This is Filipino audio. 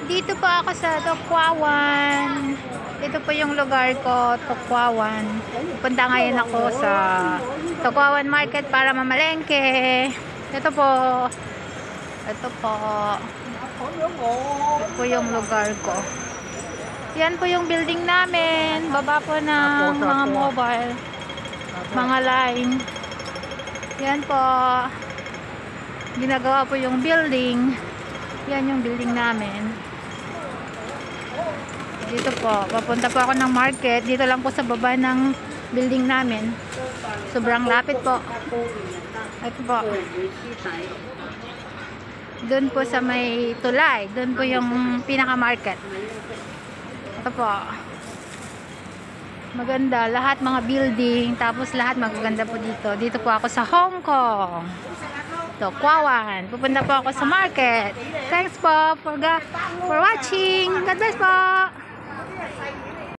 Dito po ako sa Tokwawan. Ito po yung lugar ko, Tokwawan. Punta ngayon ako sa Tokwawan Market para mamalengke. Ito po. Ito po. Ito po yung lugar ko. Yan po yung building namin. Baba po ng mga mobile. Mga line. Yan po. Ginagawa po yung building. Yan yung building namin. Dito po. Papunta po ako ng market. Dito lang po sa baba ng building namin. Sobrang lapit po. Ito po. Doon po sa may tulay. Doon po yung pinaka-market. Ito po. Maganda. Lahat mga building. Tapos lahat magaganda po dito. Dito po ako sa Hong Kong. Tokwawan. Pupunta po ako sa market. Thanks po for watching. God bless po.